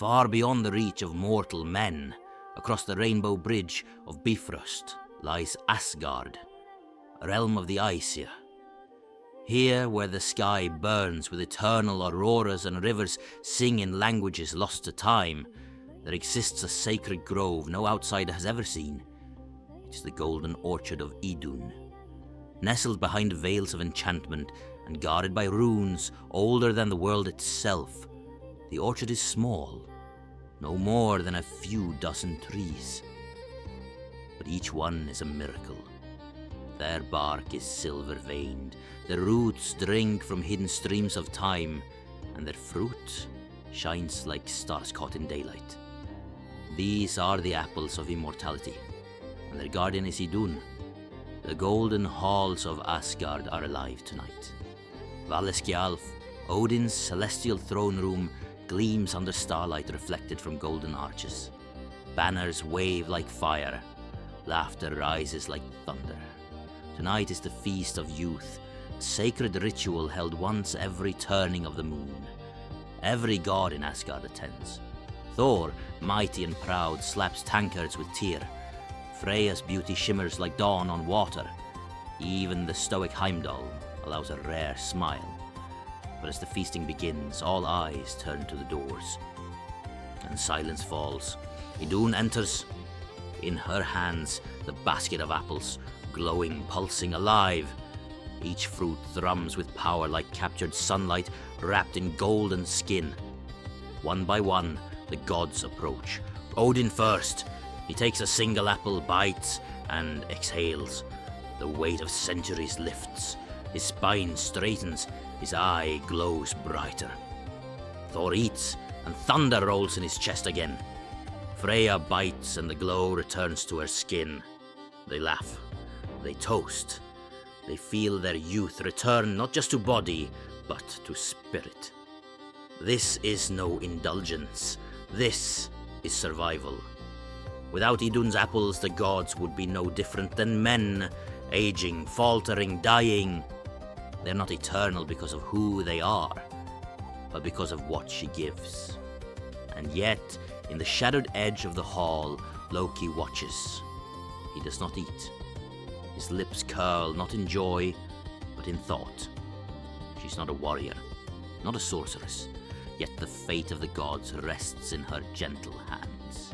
Far beyond the reach of mortal men, across the rainbow bridge of Bifrost, lies Asgard, a realm of the Aesir. Here, where the sky burns with eternal auroras and rivers sing in languages lost to time, there exists a sacred grove no outsider has ever seen. It is the golden orchard of Idun. Nestled behind veils of enchantment and guarded by runes older than the world itself, the orchard is small, no more than a few dozen trees. But each one is a miracle. Their bark is silver-veined, their roots drink from hidden streams of time, and their fruit shines like stars caught in daylight. These are the apples of immortality, and their guardian is Idun. The golden halls of Asgard are alive tonight. Valeskjalf, Odin's celestial throne room, gleams under starlight reflected from golden arches. Banners wave like fire. Laughter rises like thunder. Tonight is the feast of youth, a sacred ritual held once every turning of the moon. Every god in Asgard attends. Thor, mighty and proud, slaps tankards with Tyr. Freya's beauty shimmers like dawn on water. Even the stoic Heimdall allows a rare smile. But as the feasting begins, all eyes turn to the doors. And silence falls. Idun enters. In her hands, the basket of apples, glowing, pulsing, alive. Each fruit thrums with power like captured sunlight wrapped in golden skin. One by one, the gods approach. Odin first. He takes a single apple, bites, and exhales. The weight of centuries lifts. His spine straightens. His eye glows brighter. Thor eats, and thunder rolls in his chest again. Freya bites, and the glow returns to her skin. They laugh. They toast. They feel their youth return not just to body, but to spirit. This is no indulgence. This is survival. Without Idun's apples, the gods would be no different than men, aging, faltering, dying. They're not eternal because of who they are, but because of what she gives. And yet, in the shadowed edge of the hall, Loki watches. He does not eat. His lips curl, not in joy, but in thought. She's not a warrior, not a sorceress, yet the fate of the gods rests in her gentle hands.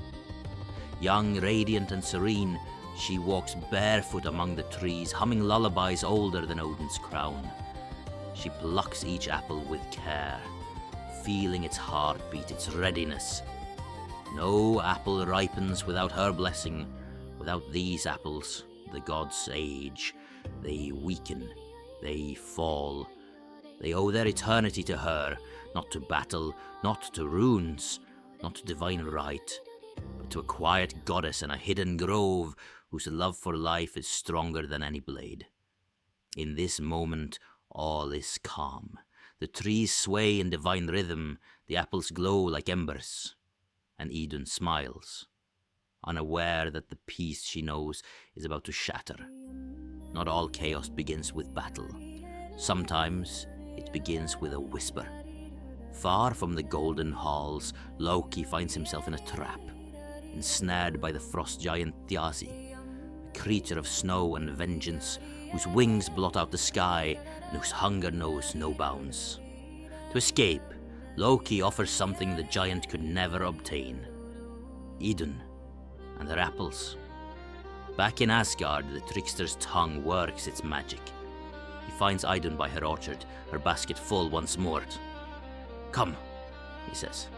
Young, radiant, and serene, she walks barefoot among the trees, humming lullabies older than Odin's crown. She plucks each apple with care, feeling its heartbeat, its readiness. No apple ripens without her blessing. Without these apples, the gods age. They weaken. They fall. They owe their eternity to her, not to battle, not to runes, not to divine right, but to a quiet goddess in a hidden grove whose love for life is stronger than any blade. In this moment, all is calm. The trees sway in divine rhythm, the apples glow like embers, and Idun smiles, unaware that the peace she knows is about to shatter. Not all chaos begins with battle. Sometimes it begins with a whisper. Far from the golden halls, Loki finds himself in a trap, ensnared by the frost giant Thjazi, a creature of snow and vengeance, whose wings blot out the sky and whose hunger knows no bounds. To escape, Loki offers something the giant could never obtain: Idun and her apples. Back in Asgard, the trickster's tongue works its magic. He finds Idun by her orchard, her basket full once more. "Come," he says,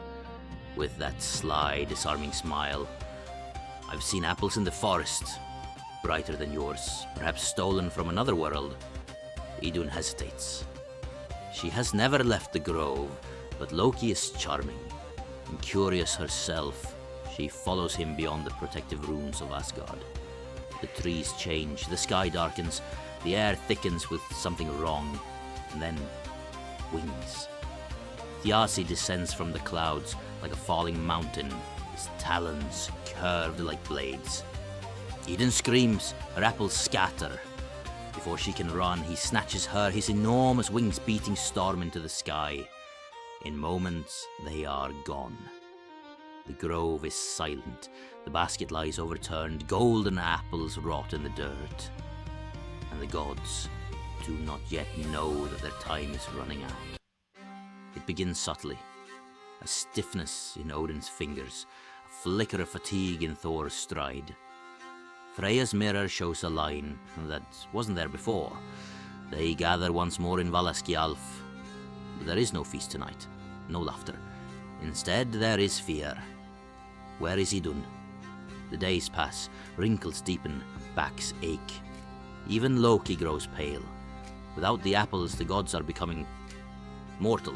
with that sly, disarming smile. "I've seen apples in the forest, brighter than yours, perhaps stolen from another world." Idun hesitates. She has never left the grove, but Loki is charming, and curious herself, she follows him beyond the protective runes of Asgard. The trees change, the sky darkens, the air thickens with something wrong, and then wings. Thjazi descends from the clouds like a falling mountain, his talons curved like blades. Idun screams, her apples scatter. Before she can run, he snatches her, his enormous wings beating storm into the sky. In moments, they are gone. The grove is silent, the basket lies overturned, golden apples rot in the dirt. And the gods do not yet know that their time is running out. It begins subtly, a stiffness in Odin's fingers, a flicker of fatigue in Thor's stride. Freya's mirror shows a line that wasn't there before. They gather once more in Valaskjalf. There is no feast tonight, no laughter. Instead, there is fear. Where is Idun? The days pass, wrinkles deepen, backs ache. Even Loki grows pale. Without the apples, the gods are becoming mortal.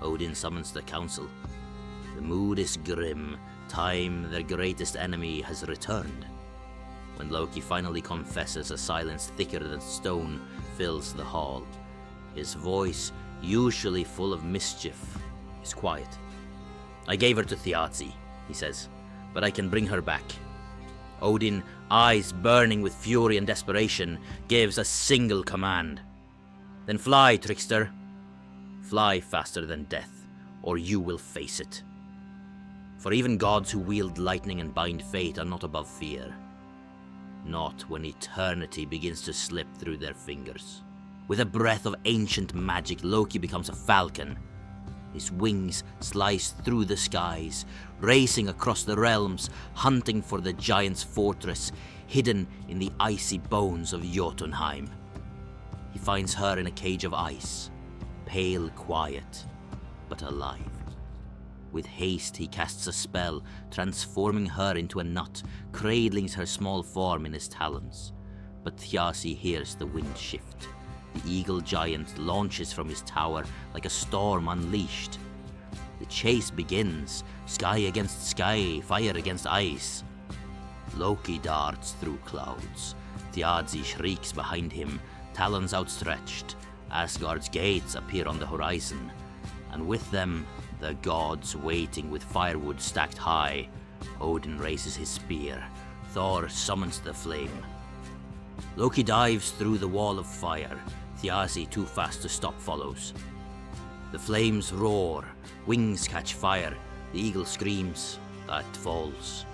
Odin summons the council. The mood is grim. Time, their greatest enemy, has returned. When Loki finally confesses, a silence thicker than stone fills the hall. His voice, usually full of mischief, is quiet. "I gave her to Thjazi," he says, "but I can bring her back." Odin, eyes burning with fury and desperation, gives a single command. "Then fly, trickster. Fly faster than death, or you will face it." For even gods who wield lightning and bind fate are not above fear. Not when eternity begins to slip through their fingers. With a breath of ancient magic, Loki becomes a falcon. His wings slice through the skies, racing across the realms, hunting for the giant's fortress, hidden in the icy bones of Jotunheim. He finds her in a cage of ice, pale, quiet, but alive. With haste he casts a spell, transforming her into a nut, cradling her small form in his talons. But Thjazi hears the wind shift. The eagle giant launches from his tower like a storm unleashed. The chase begins, sky against sky, fire against ice. Loki darts through clouds. Thjazi shrieks behind him, talons outstretched. Asgard's gates appear on the horizon, and with them, the gods waiting with firewood stacked high. Odin raises his spear. Thor summons the flame. Loki dives through the wall of fire. Thjazi, too fast to stop, follows. The flames roar. Wings catch fire. The eagle screams. That falls.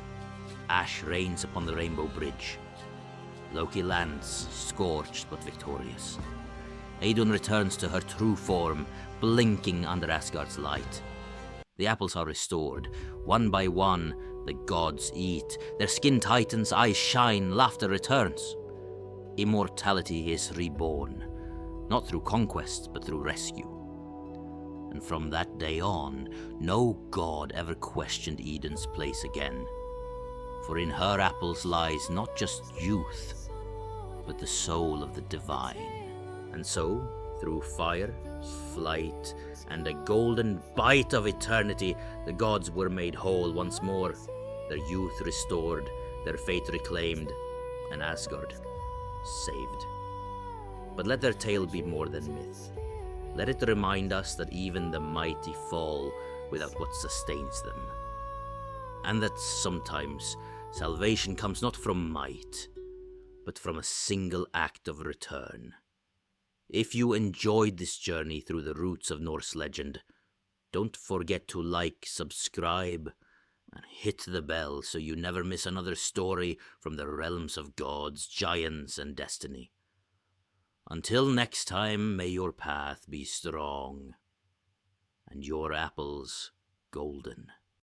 Ash rains upon the rainbow bridge. Loki lands, scorched but victorious. Idun returns to her true form, blinking under Asgard's light. The apples are restored. One by one, the gods eat. Their skin tightens, eyes shine, laughter returns. Immortality is reborn, not through conquest, but through rescue. And from that day on, no god ever questioned Idun's place again. For in her apples lies not just youth, but the soul of the divine. And so, through fire, flight, and a golden bite of eternity, the gods were made whole once more, their youth restored, their fate reclaimed, and Asgard saved. But let their tale be more than myth. Let it remind us that even the mighty fall without what sustains them. And that sometimes salvation comes not from might, but from a single act of return. If you enjoyed this journey through the roots of Norse legend, don't forget to like, subscribe, and hit the bell so you never miss another story from the realms of gods, giants, and destiny. Until next time, may your path be strong, and your apples golden.